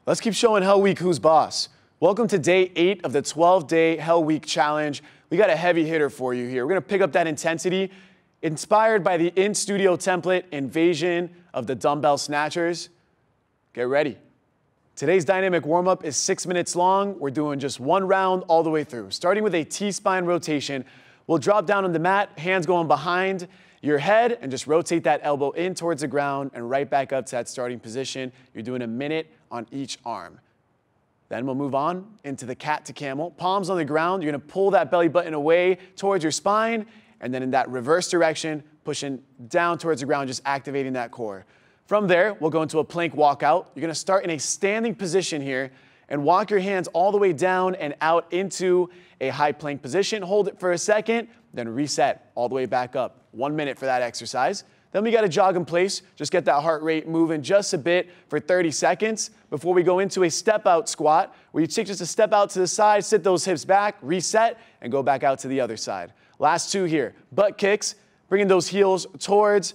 Let's keep showing Hell Week who's boss. Welcome to day 8 of the 12-day Hell Week challenge. We got a heavy hitter for you here. We're gonna pick up that intensity inspired by the in-studio template invasion of the Dumbbell Snatchers. Get ready. Today's dynamic warm-up is 6 minutes long. We're doing just one round all the way through. Starting with a T-spine rotation, we'll drop down on the mat, hands going behind your head, and just rotate that elbow in towards the ground and right back up to that starting position. You're doing a minute on each arm. Then we'll move on into the cat to camel. Palms on the ground, you're gonna pull that belly button away towards your spine, and then in that reverse direction, pushing down towards the ground, just activating that core. From there, we'll go into a plank walkout. You're gonna start in a standing position here and walk your hands all the way down and out into a high plank position. Hold it for a second, then reset all the way back up. 1 minute for that exercise. Then we gotta jog in place, just get that heart rate moving just a bit for 30 seconds before we go into a step out squat, where you take just a step out to the side, sit those hips back, reset, and go back out to the other side. Last 2 here, butt kicks, bringing those heels towards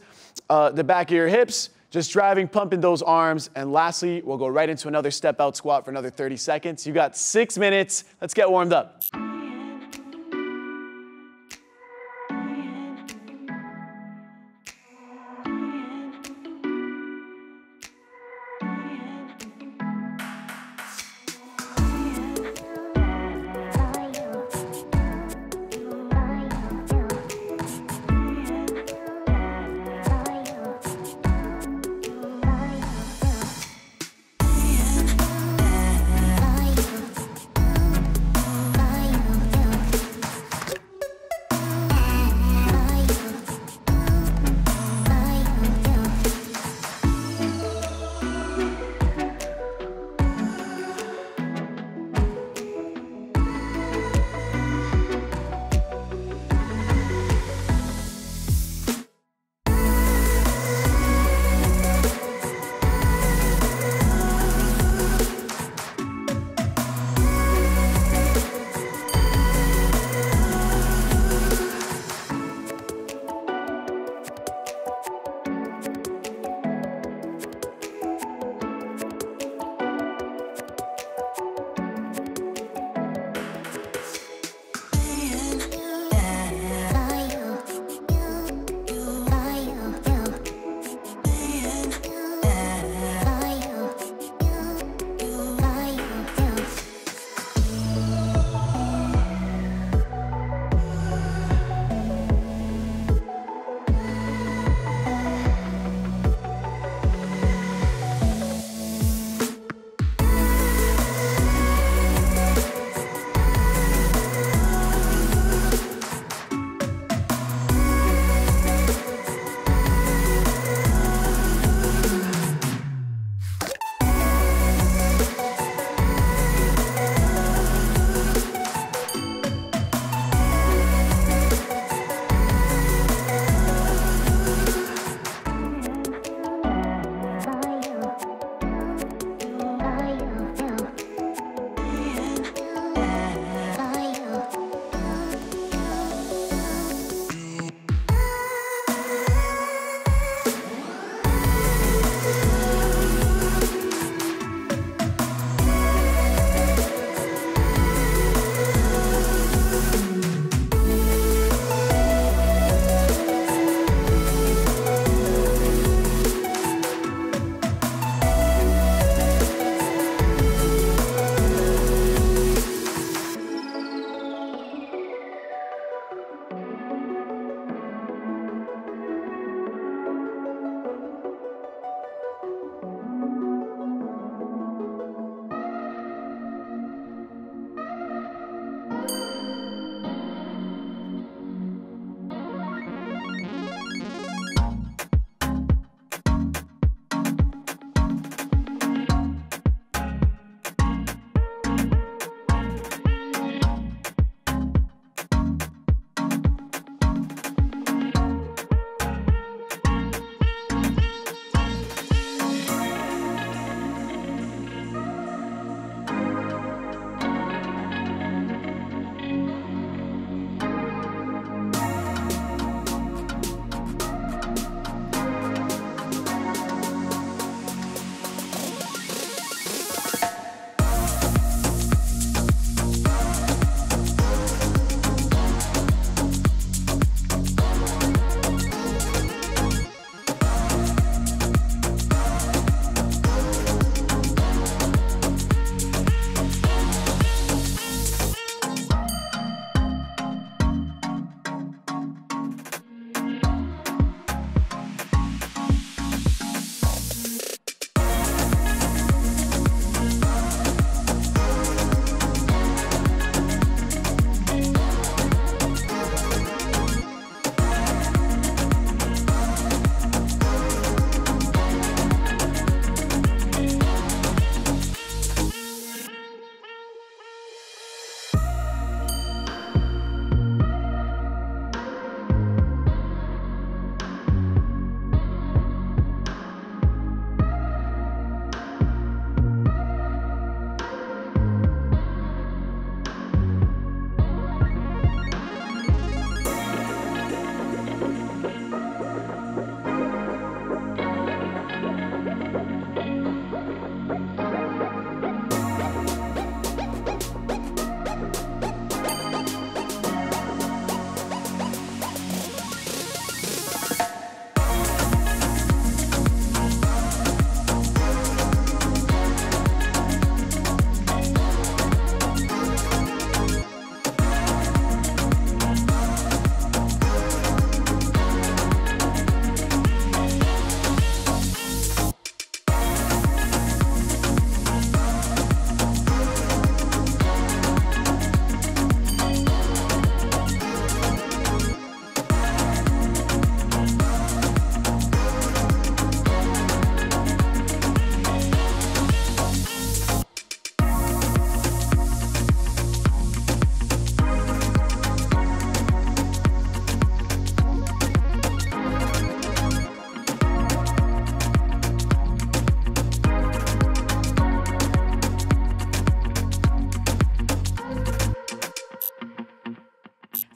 the back of your hips, just driving, pumping those arms. And lastly, we'll go right into another step out squat for another 30 seconds. You got 6 minutes, let's get warmed up.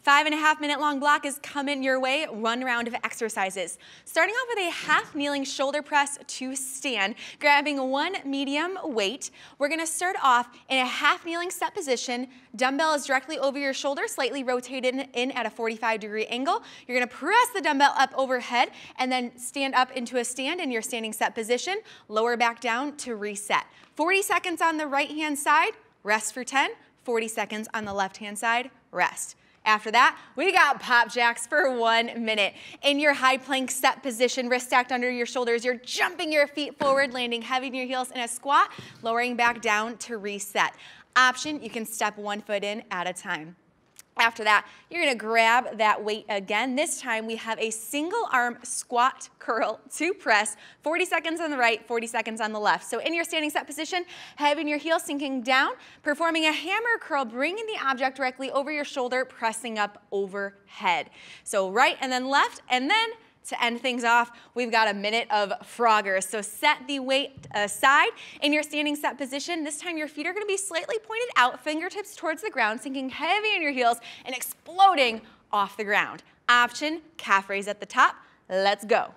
5.5 minute long block is coming your way, one round of exercises. Starting off with a half kneeling shoulder press to stand, grabbing one medium weight. We're gonna start off in a half kneeling set position. Dumbbell is directly over your shoulder, slightly rotated in at a 45-degree angle. You're gonna press the dumbbell up overhead and then stand up into a stand in your standing set position, lower back down to reset. 40 seconds on the right-hand side, rest for 10, 40 seconds on the left-hand side, rest. After that, we got pop jacks for 1 minute. In your high plank set position, wrist stacked under your shoulders, you're jumping your feet forward, landing heavy in your heels in a squat, lowering back down to reset. Option, you can step one foot in at a time. After that, you're gonna grab that weight again. This time we have a single arm squat curl to press, 40 seconds on the right, 40 seconds on the left. So in your standing set position, head in your heels sinking down, performing a hammer curl, bringing the object directly over your shoulder, pressing up overhead. So right and then left, and then to end things off, we've got a minute of froggers. So set the weight aside in your standing set position. This time your feet are gonna be slightly pointed out, fingertips towards the ground, sinking heavy in your heels and exploding off the ground. Option, calf raise at the top. Let's go.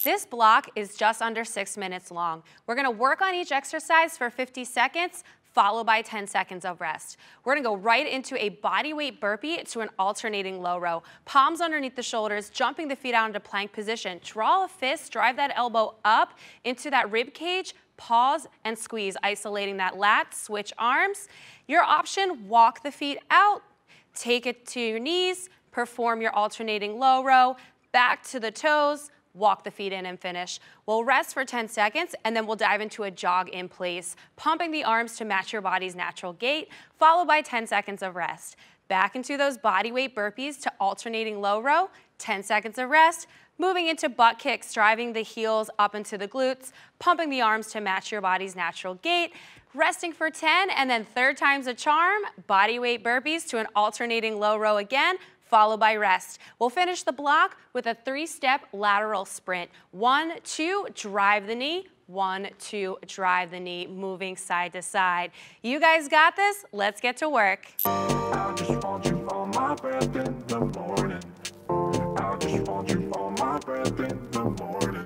This block is just under 6 minutes long. We're gonna work on each exercise for 50 seconds, followed by 10 seconds of rest. We're gonna go right into a body weight burpee to an alternating low row. Palms underneath the shoulders, jumping the feet out into plank position. Draw a fist, drive that elbow up into that rib cage, pause and squeeze, isolating that lat, switch arms. Your option, walk the feet out, take it to your knees, perform your alternating low row, back to the toes, walk the feet in and finish. We'll rest for 10 seconds and then we'll dive into a jog in place, pumping the arms to match your body's natural gait, followed by 10 seconds of rest. Back into those body weight burpees to alternating low row, 10 seconds of rest, moving into butt kicks, driving the heels up into the glutes, pumping the arms to match your body's natural gait, resting for 10, and then third time's a charm, body weight burpees to an alternating low row again, followed by rest. We'll finish the block with a 3-step lateral sprint. 1, 2, drive the knee. 1, 2, drive the knee, moving side to side. You guys got this? Let's get to work. I just want you on my breath in the morning. I just want you on my breath in the morning.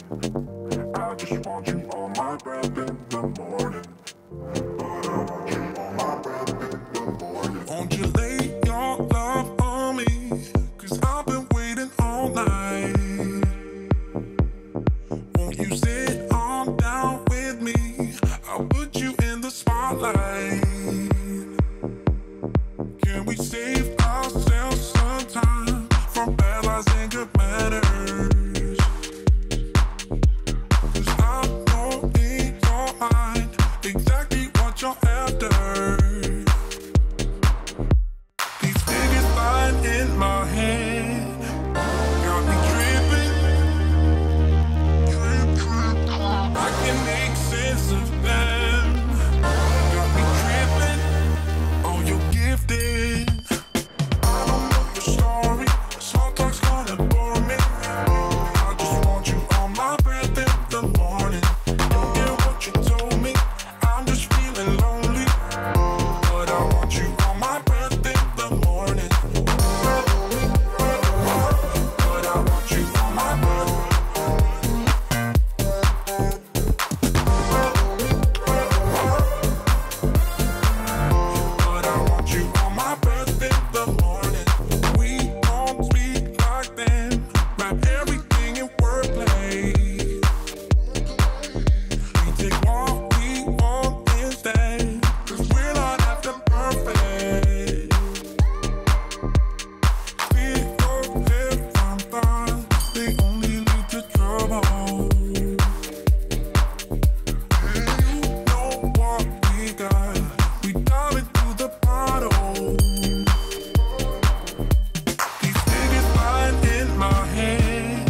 I just want you on my breath in the morning. But I want you on my breath in the morning. Won't you lay your love on me? 'Cause I've been waiting all night. Won't you sit on down with me? I'll put you in the spotlight. Can we save ourselves some time from bad lies and good manners? 'Cause I know in your mind exactly what you're after. These figures lying in my head got me tripping. I can make sense of them. Got me tripping. Oh, you're gifted. I don't know your story. Small talk's gonna bore me. I just want you on my breath in the morning. Don't get what you told me. I'm just feeling lonely. But I want you on my breath in the morning. But I want you on my breath. But I want you on my breath in the morning. We don't speak like them. Wrap everything in wordplay. We take what we want instead. 'Cause we're not after perfect. We go head from thoughts. They only lead to trouble. You know what we got. We dive into the bottle. These figures lying in my head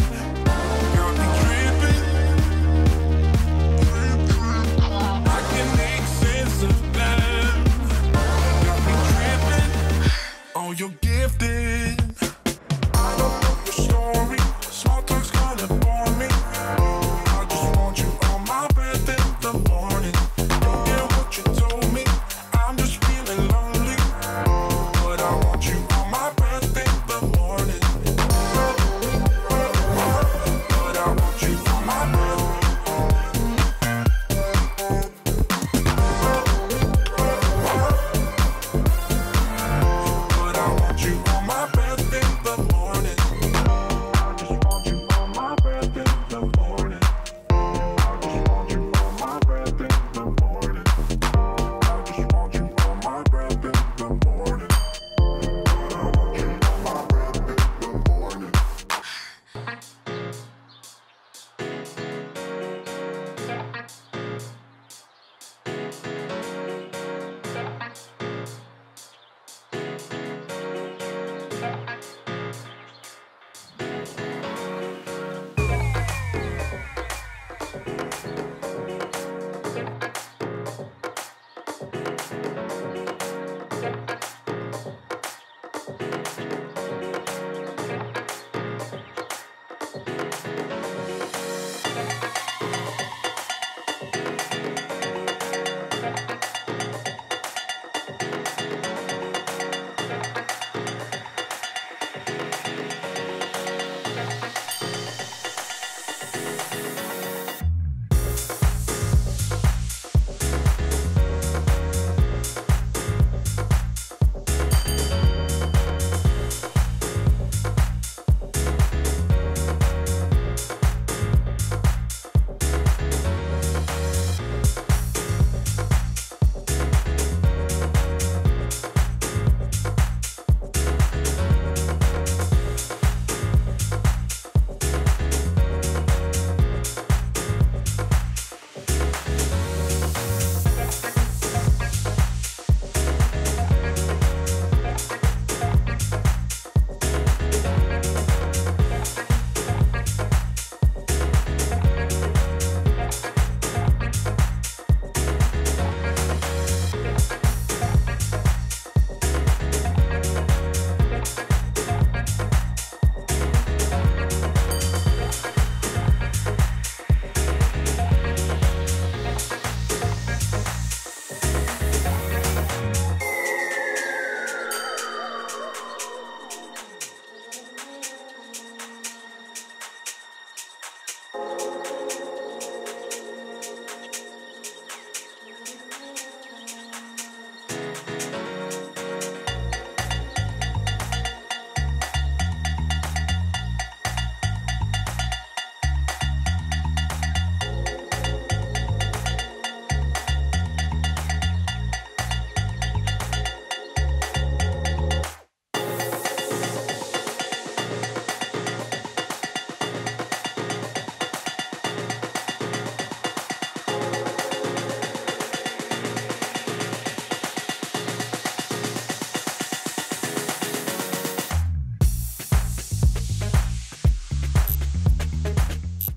got me tripping. I can make sense of them. Got me tripping. Oh, you're gifted. I don't know your story. Small talk's gonna bore me. I just want you on my breath in the morning. Don't get what you told me. I'm just feeling lonely. But I want you on my breath in the morning. But I want you on my breath. But I want you on my breath.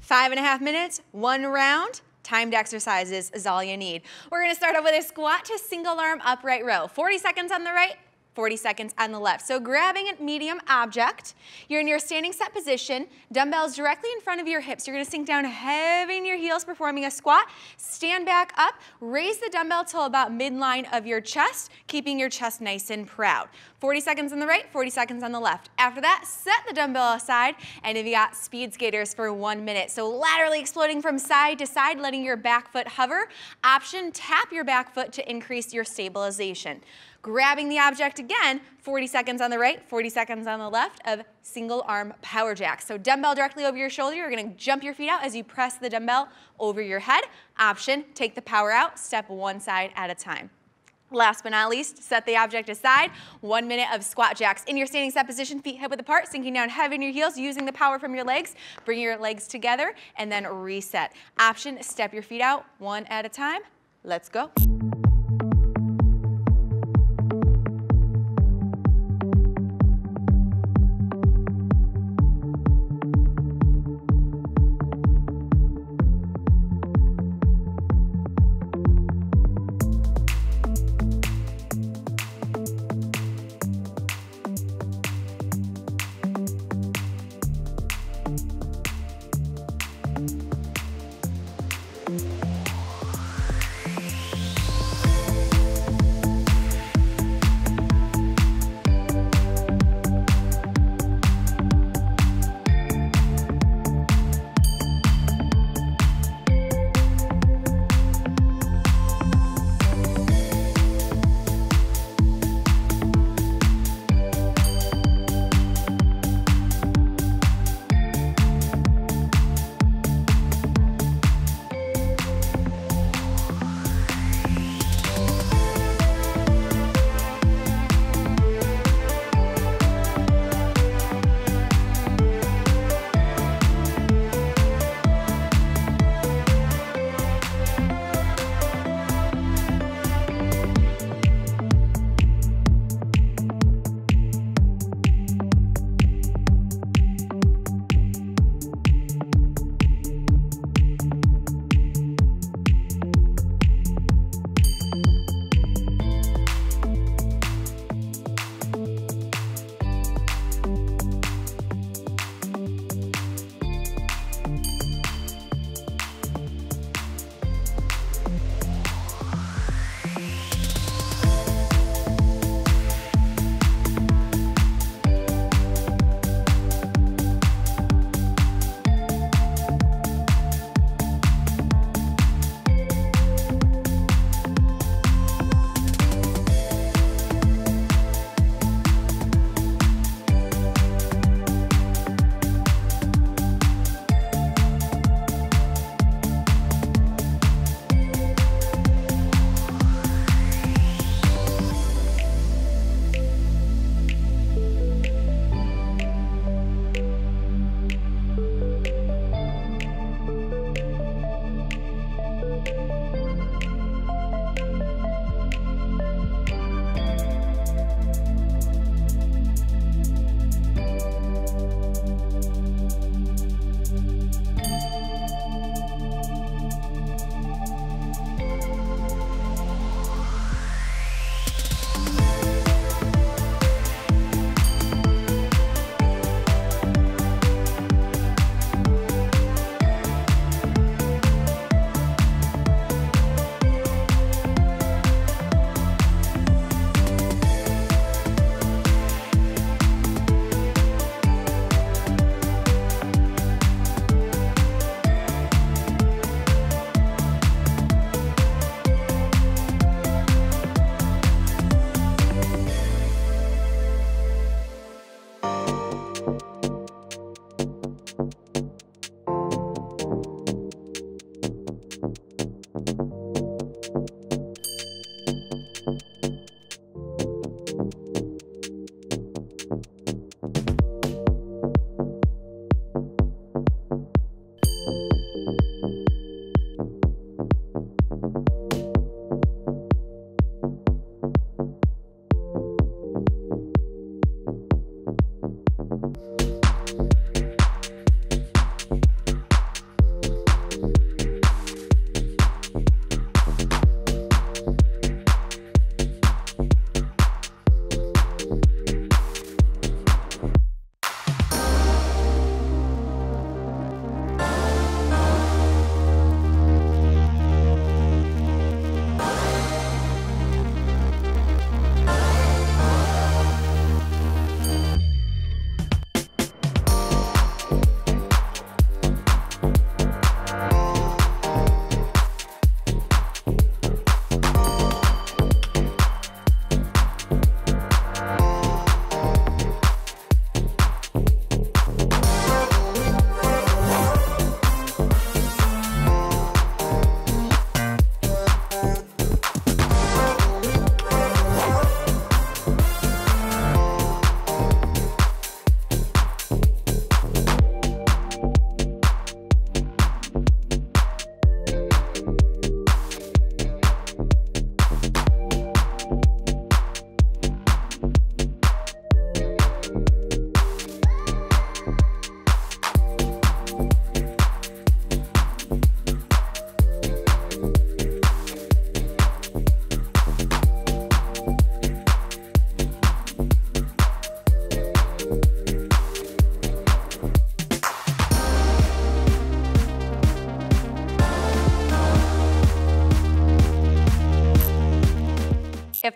5.5 minutes, 1 round. Timed exercises is all you need. We're gonna start off with a squat to single arm upright row. 40 seconds on the right, 40 seconds on the left. So grabbing a medium object, you're in your standing set position, dumbbells directly in front of your hips. You're gonna sink down heavy in your heels performing a squat, stand back up, raise the dumbbell till about midline of your chest, keeping your chest nice and proud. 40 seconds on the right, 40 seconds on the left. After that, set the dumbbell aside, and if you got speed skaters for 1 minute. So laterally exploding from side to side, letting your back foot hover. Option, tap your back foot to increase your stabilization. Grabbing the object again, 40 seconds on the right, 40 seconds on the left of single arm power jacks. So dumbbell directly over your shoulder, you're gonna jump your feet out as you press the dumbbell over your head. Option, take the power out, step one side at a time. Last but not least, set the object aside. 1 minute of squat jacks. In your standing set position, feet hip width apart, sinking down heavy in your heels, using the power from your legs. Bring your legs together and then reset. Option, step your feet out one at a time. Let's go.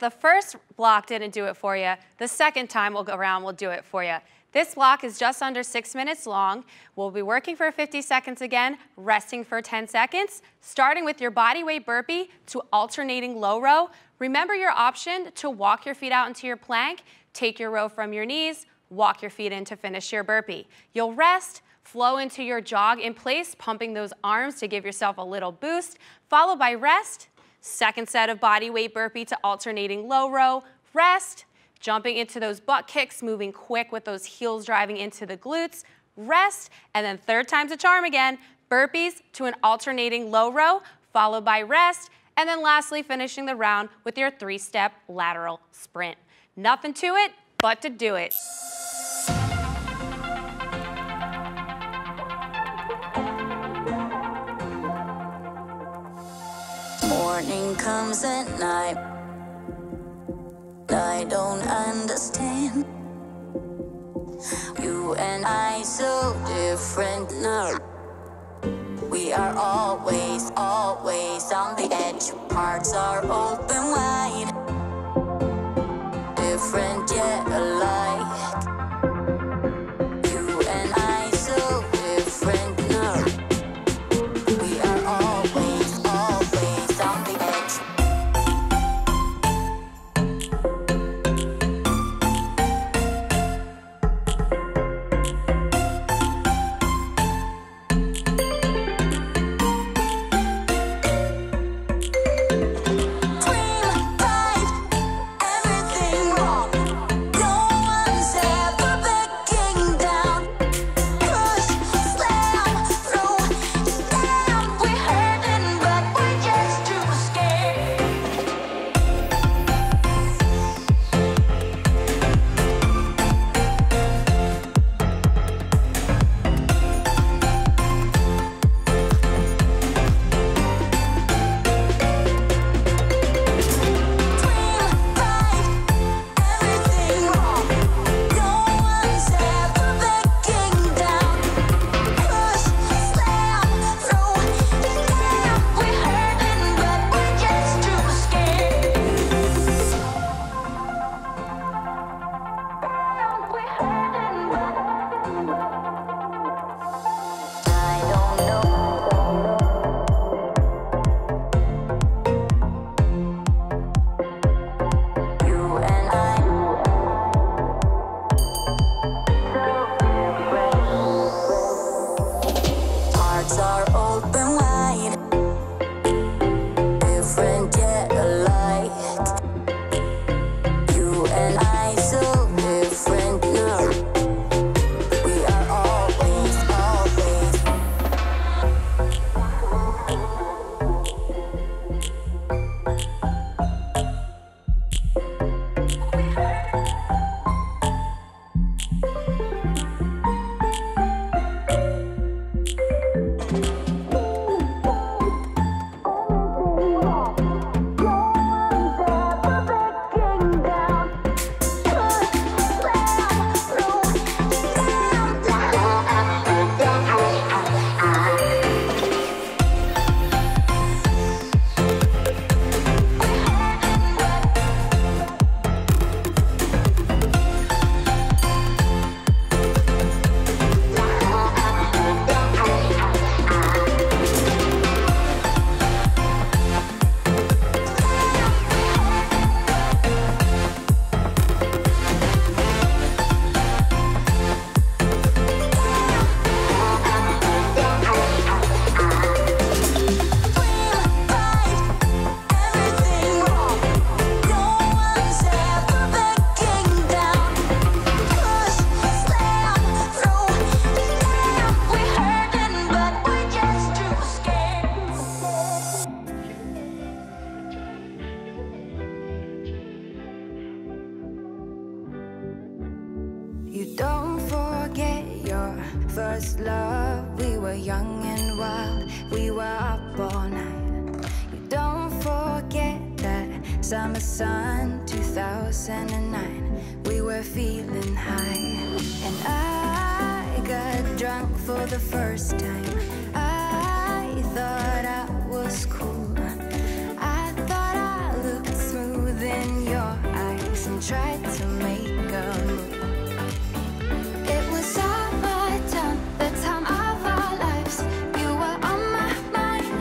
the first block didn't do it for you, the second time we'll go around, we'll do it for you. This block is just under 6 minutes long. We'll be working for 50 seconds again, resting for 10 seconds, starting with your body weight burpee to alternating low row. Remember your option to walk your feet out into your plank, take your row from your knees, walk your feet in to finish your burpee. You'll rest, flow into your jog in place, pumping those arms to give yourself a little boost, followed by rest, second set of body weight burpee to alternating low row, rest, jumping into those butt kicks, moving quick with those heels driving into the glutes, rest, and then third time's a charm again, burpees to an alternating low row, followed by rest, and then lastly finishing the round with your 3-step lateral sprint. Nothing to it but to do it. Morning comes at night. I don't understand. You and I so different now. We are always, always on the edge. Hearts are open wide. Different yet alike. You and I so different now. We are always, always on the edge. You don't forget your first love. We were young and wild, we were up all night. You don't forget that summer sun, 2009. We were feeling high, and I got drunk for the first time. I thought I was cool. I thought I looked smooth in your tried to make a move. It was summertime, the time of our lives. You were on my mind,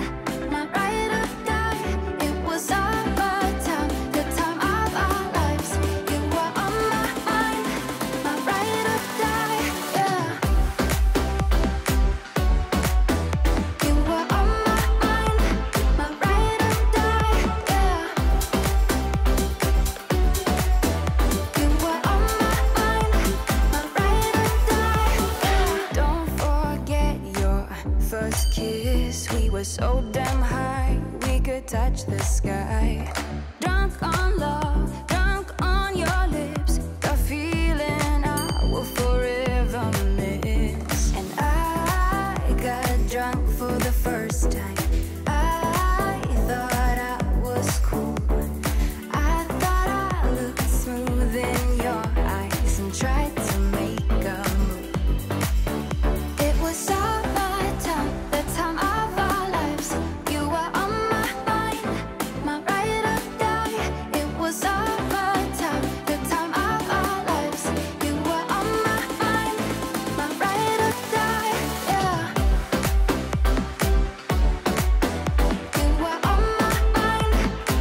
my ride or die. It was summertime, the time of our lives. You were on my mind, my ride or die. Yeah. You were on my mind, my ride or die. Yeah. You were on my mind, my ride or die. Yeah. Don't forget your first kiss. We were so damn high, we could touch the sky. Drunk on love, drunk on your lips. The feeling I will forever miss. And I got drunk for the first time. I thought I was cool. I thought I looked smooth in your eyes and tried to make a move. It was summertime, the time of our lives. You were on my mind, my ride or die. It was summertime, the time of our lives. You were on my mind, my ride or die. Yeah. You were on my mind,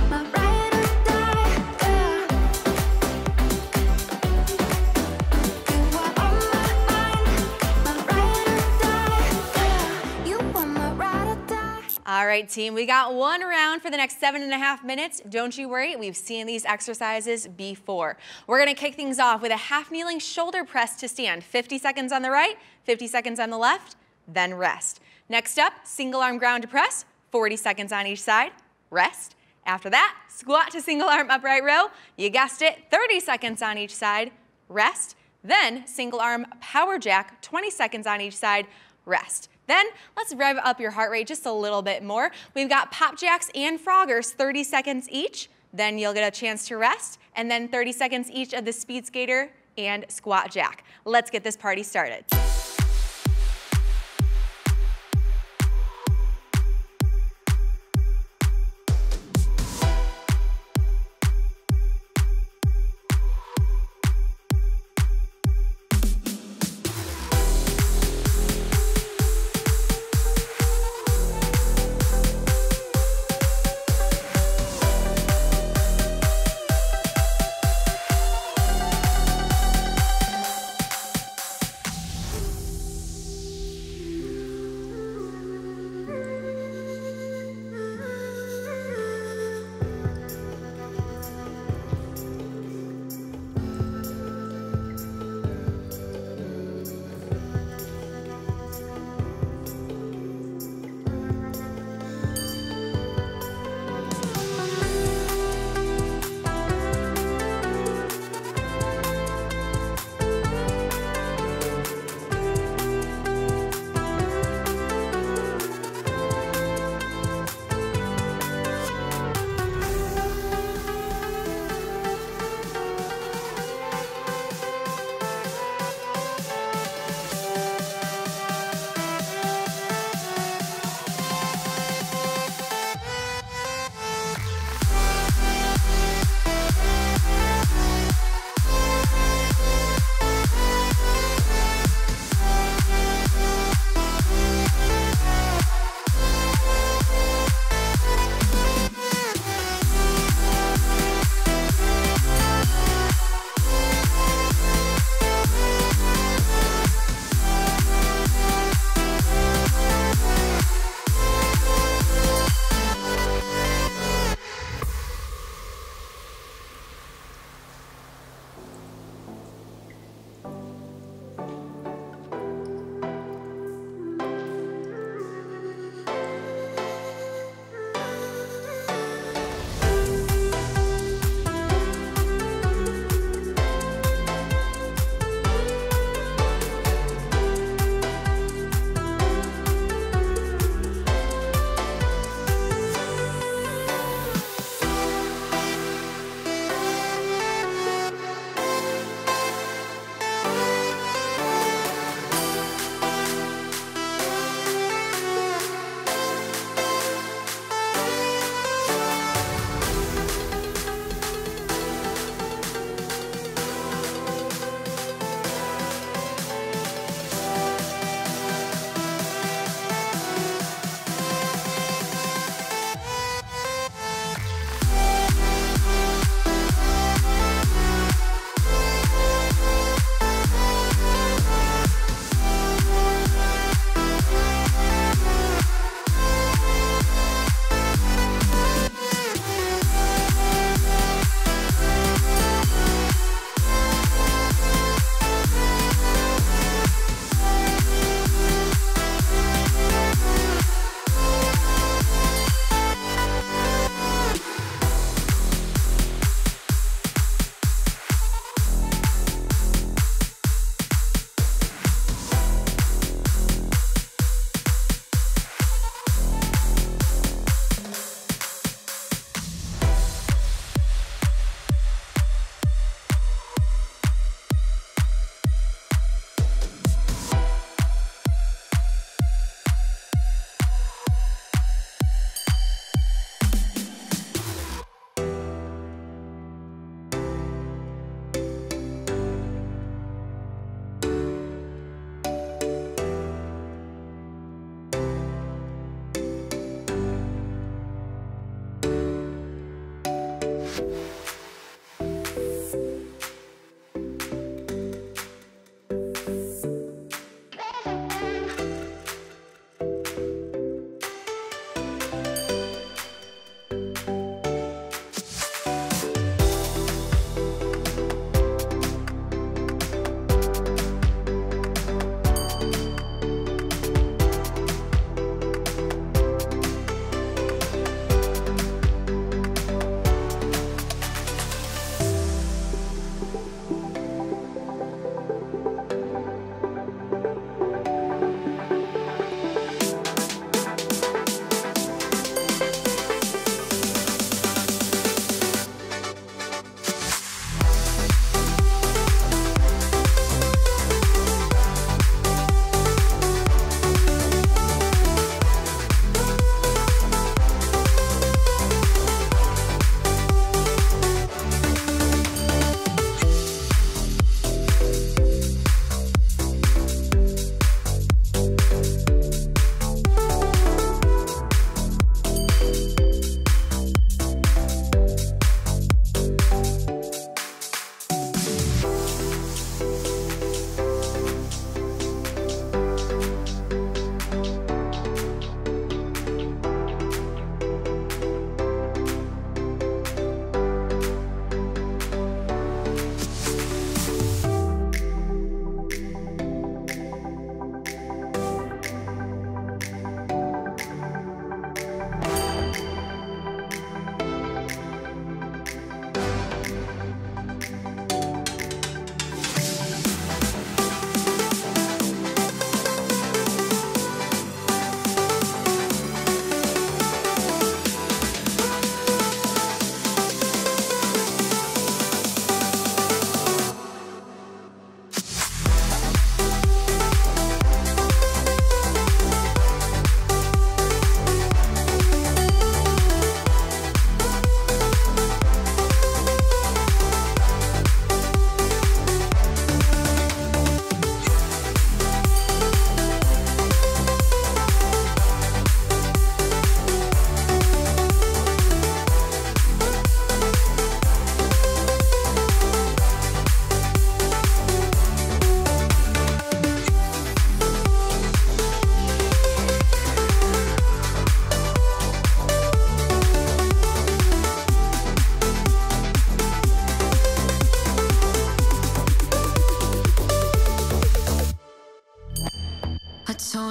my ride or die. Yeah. You were on my mind, my ride or die. Yeah. You were my ride or die. All right, team, we got one round for the next 7.5 minutes. Don't you worry, we've seen these exercises before. We're gonna kick things off with a half kneeling shoulder press to stand. 50 seconds on the right, 50 seconds on the left, then rest. Next up, single arm ground to press, 40 seconds on each side, rest. After that, squat to single arm upright row. You guessed it, 30 seconds on each side, rest. Then single arm power jack, 20 seconds on each side, rest. Then let's rev up your heart rate just a little bit more. We've got pop jacks and froggers, 30 seconds each. Then you'll get a chance to rest. And then 30 seconds each of the speed skater and squat jack. Let's get this party started.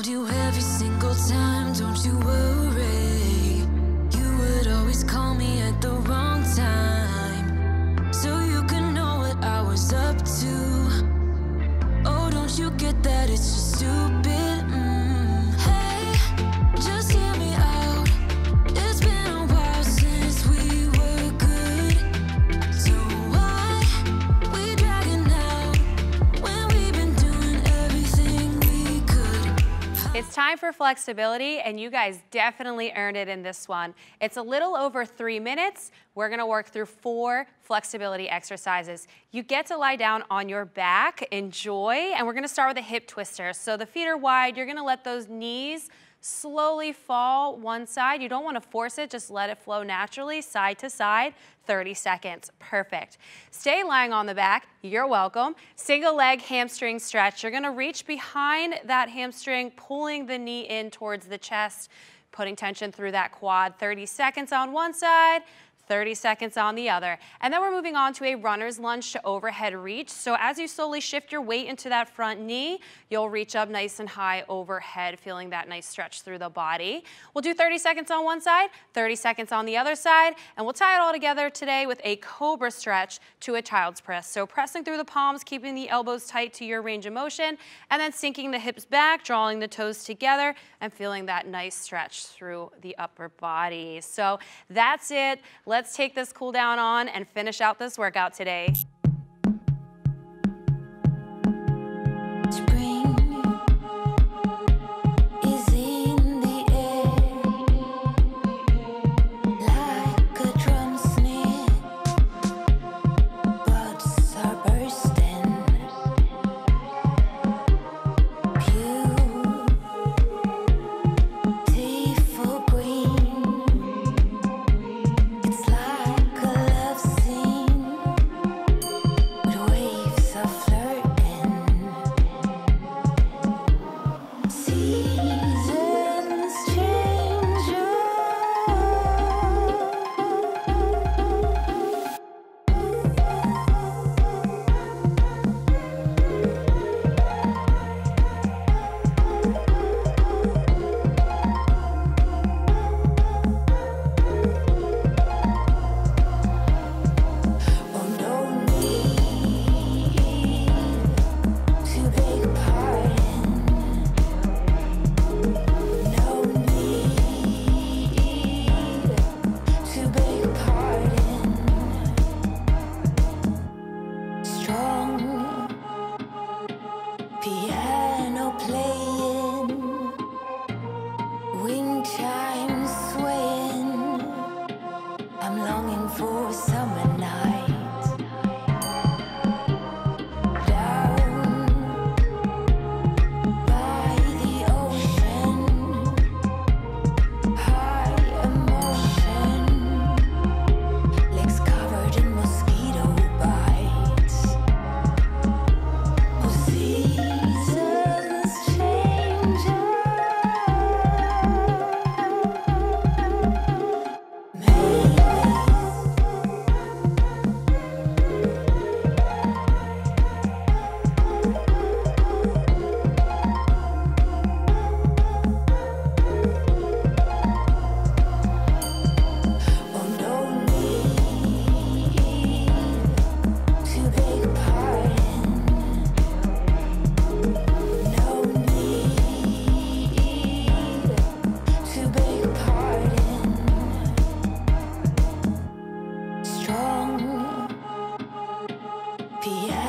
told you every single time, don't you worry. You would always call me at the wrong time, so you can know what I was up to. Oh, don't you get that? It's just stupid. Hey, just hear me out. It's been a while since we were good, so why we dragging out when we've been doing everything we could? It's time for flexibility, and you guys definitely earned it in this one. It's a little over 3 minutes. We're gonna work through 4 flexibility exercises. You get to lie down on your back, enjoy, and we're gonna start with a hip twister. So the feet are wide, you're gonna let those knees slowly fall one side. You don't wanna force it, just let it flow naturally, side to side, 30 seconds, perfect. Stay lying on the back, you're welcome. Single leg hamstring stretch. You're gonna reach behind that hamstring, pulling the knee in towards the chest, putting tension through that quad. 30 seconds on one side, 30 seconds on the other. And then we're moving on to a runner's lunge to overhead reach. So as you slowly shift your weight into that front knee, you'll reach up nice and high overhead, feeling that nice stretch through the body. We'll do 30 seconds on one side, 30 seconds on the other side, and we'll tie it all together today with a cobra stretch to a child's press. So pressing through the palms, keeping the elbows tight to your range of motion, and then sinking the hips back, drawing the toes together, and feeling that nice stretch through the upper body. So that's it. Let's take this cool down on and finish out this workout today. Spring is in the air, like a drum snare. Buds are bursting, beautiful green. It's like a love scene with waves of flirting. Seasons change. Oh, no need to beg pardon. No need to beg pardon. Strong piano playing, wind chimes swaying. I'm longing for a summer night down by the ocean. High emotion, legs covered in mosquito bites. Oh, seasons change. Oh, no need to beg pardon. No need to beg pardon. Strong piano